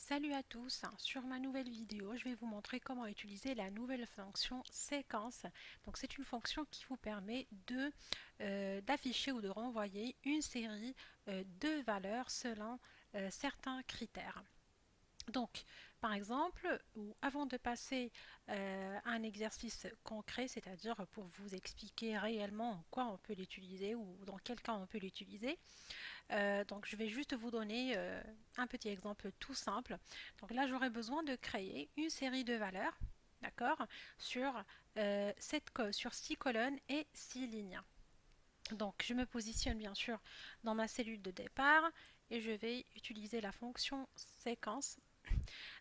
Salut à tous, sur ma nouvelle vidéo, je vais vous montrer comment utiliser la nouvelle fonction séquence. Donc c'est une fonction qui vous permet d'afficher ou de renvoyer une série de valeurs selon certains critères. Donc, par exemple, ou avant de passer à un exercice concret, c'est-à-dire pour vous expliquer réellement en quoi on peut l'utiliser ou dans quel cas on peut l'utiliser, donc je vais juste vous donner un petit exemple tout simple. Donc là j'aurai besoin de créer une série de valeurs, d'accord, sur, sur 6 colonnes et 6 lignes. Donc je me positionne bien sûr dans ma cellule de départ et je vais utiliser la fonction séquence.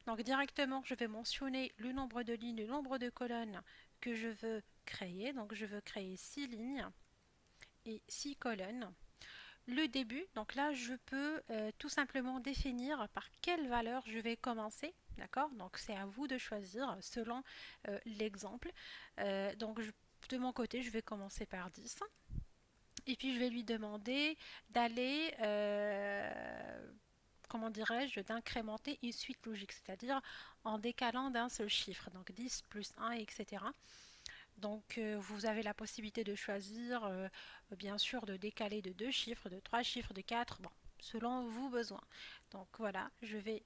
Donc directement je vais mentionner le nombre de lignes, le nombre de colonnes que je veux créer. Donc je veux créer 6 lignes et 6 colonnes. Le début, donc là je peux tout simplement définir par quelle valeur je vais commencer, d'accord? Donc c'est à vous de choisir selon l'exemple. De mon côté, je vais commencer par 10 et puis je vais lui demander d'aller, comment dirais-je, d'incrémenter une suite logique, c'est-à-dire en décalant d'un seul chiffre, donc 10 plus 1, etc. Donc vous avez la possibilité de choisir, bien sûr, de décaler de deux chiffres, de trois chiffres, de quatre, bon, selon vos besoins. Donc voilà, je vais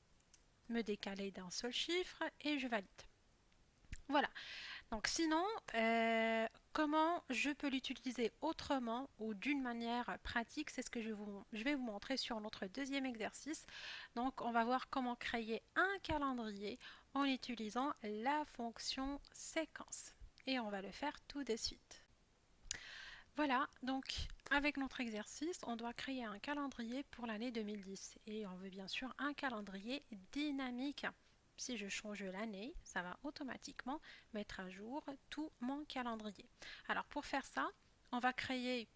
me décaler d'un seul chiffre et je valide. Voilà. Donc sinon, comment je peux l'utiliser autrement ou d'une manière pratique, c'est ce que je vais vous montrer sur notre deuxième exercice. Donc on va voir comment créer un calendrier en utilisant la fonction séquence. Et on va le faire tout de suite. Voilà, donc avec notre exercice, on doit créer un calendrier pour l'année 2010 et on veut bien sûr un calendrier dynamique. Si je change l'année, ça va automatiquement mettre à jour tout mon calendrier. Alors pour faire ça, on va créer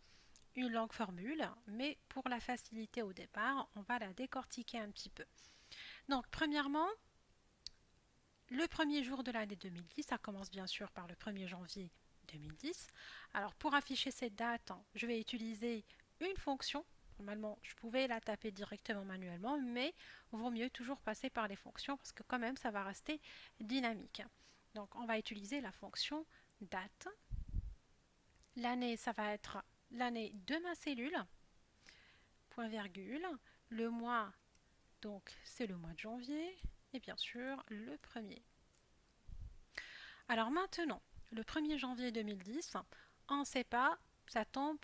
une longue formule, mais pour la facilité au départ, on va la décortiquer un petit peu. Donc premièrement, le premier jour de l'année 2010, ça commence bien sûr par le 1er janvier 2010. Alors pour afficher cette date, je vais utiliser une fonction. Normalement, je pouvais la taper directement manuellement, mais vaut mieux toujours passer par les fonctions parce que quand même, ça va rester dynamique. Donc on va utiliser la fonction date. L'année, ça va être l'année de ma cellule, point virgule. Le mois, donc c'est le mois de janvier. Et bien sûr, le premier. Alors maintenant, le 1er janvier 2010, on ne sait pas, ça tombe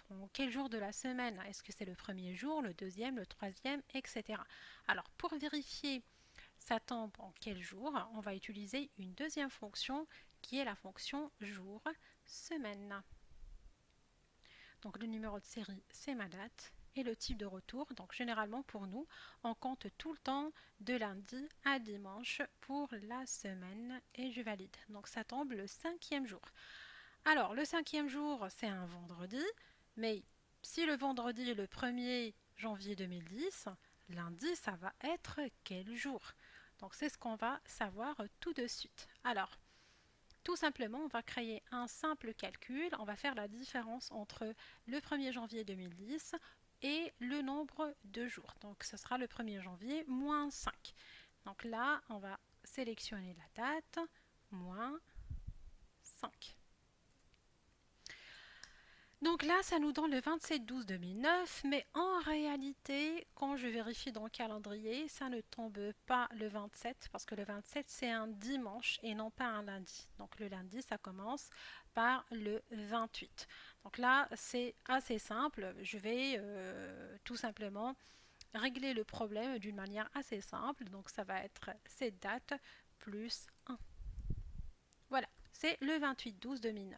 en quel jour de la semaine. Est-ce que c'est le premier jour, le deuxième, le troisième, etc. Alors pour vérifier ça tombe en quel jour, on va utiliser une deuxième fonction qui est la fonction jour, semaine. Donc le numéro de série, c'est ma date. Et le type de retour, donc généralement pour nous, on compte tout le temps de lundi à dimanche pour la semaine et je valide. Donc ça tombe le 5e jour. Alors le 5e jour, c'est un vendredi, mais si le vendredi est le 1er janvier 2010, lundi, ça va être quel jour? Donc c'est ce qu'on va savoir tout de suite. Alors, tout simplement, on va créer un simple calcul. On va faire la différence entre le 1er janvier 2010 et le nombre de jours. Donc, ce sera le 1er janvier moins 5. Donc là, on va sélectionner la date, moins 5. Donc là, ça nous donne le 27-12-2009, mais en réalité, quand je vérifie dans le calendrier, ça ne tombe pas le 27, parce que le 27, c'est un dimanche et non pas un lundi. Donc le lundi, ça commence par le 28. Donc là, c'est assez simple. Je vais tout simplement régler le problème d'une manière assez simple. Donc ça va être cette date plus 1. Voilà, c'est le 28-12-2009.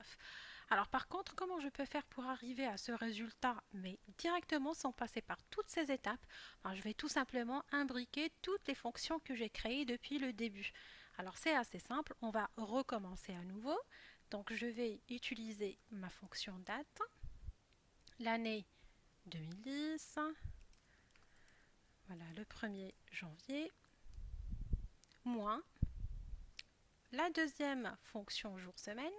Alors par contre, comment je peux faire pour arriver à ce résultat, mais directement sans passer par toutes ces étapes? Alors, je vais tout simplement imbriquer toutes les fonctions que j'ai créées depuis le début. Alors c'est assez simple, on va recommencer à nouveau. Donc je vais utiliser ma fonction date, l'année 2010, voilà le 1er janvier, moins la deuxième fonction jour-semaine,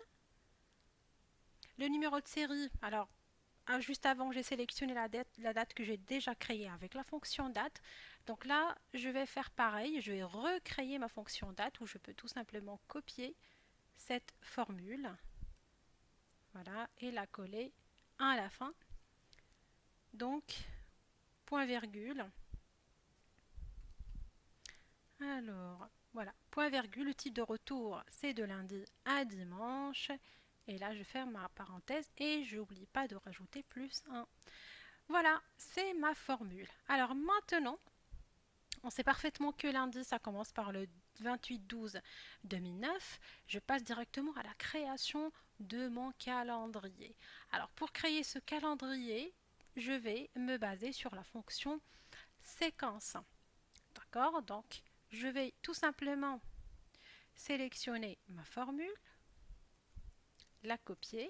le numéro de série. Alors juste avant, j'ai sélectionné la date que j'ai déjà créée avec la fonction date. Donc là, je vais faire pareil. Je vais recréer ma fonction date où je peux tout simplement copier cette formule. Voilà, et la coller à la fin. Donc, point virgule. Alors, voilà, point virgule, le type de retour, c'est de lundi à dimanche. Et là, je ferme ma parenthèse et je n'oublie pas de rajouter plus 1. Voilà, c'est ma formule. Alors maintenant, on sait parfaitement que lundi, ça commence par le 28-12-2009. Je passe directement à la création de mon calendrier. Alors pour créer ce calendrier, je vais me baser sur la fonction séquence. D'accord? Donc, je vais tout simplement sélectionner ma formule, la copier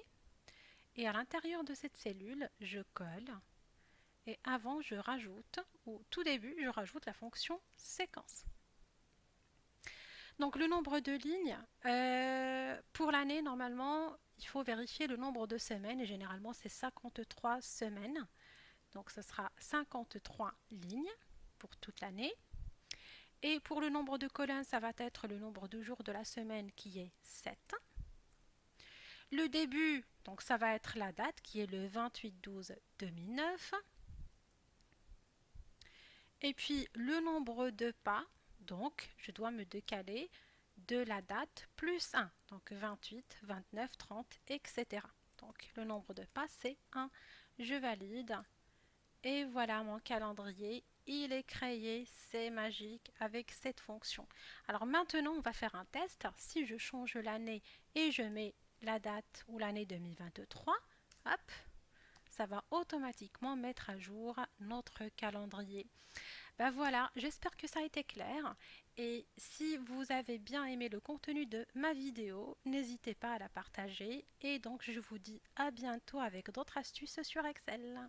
et à l'intérieur de cette cellule, je colle et avant je rajoute, ou tout début, je rajoute la fonction séquence. Donc le nombre de lignes, pour l'année, normalement, il faut vérifier le nombre de semaines et généralement c'est 53 semaines. Donc ce sera 53 lignes pour toute l'année. Et pour le nombre de colonnes, ça va être le nombre de jours de la semaine qui est 7. Le début, donc ça va être la date qui est le 28-12-2009. Et puis le nombre de pas, donc je dois me décaler de la date plus 1. Donc 28, 29, 30, etc. Donc le nombre de pas c'est 1. Je valide. Et voilà mon calendrier. Il est créé, c'est magique avec cette fonction. Alors maintenant, on va faire un test. Si je change l'année et je mets la date ou l'année 2023, hop, ça va automatiquement mettre à jour notre calendrier. Ben voilà, j'espère que ça a été clair. Et si vous avez bien aimé le contenu de ma vidéo, n'hésitez pas à la partager. Et donc, je vous dis à bientôt avec d'autres astuces sur Excel.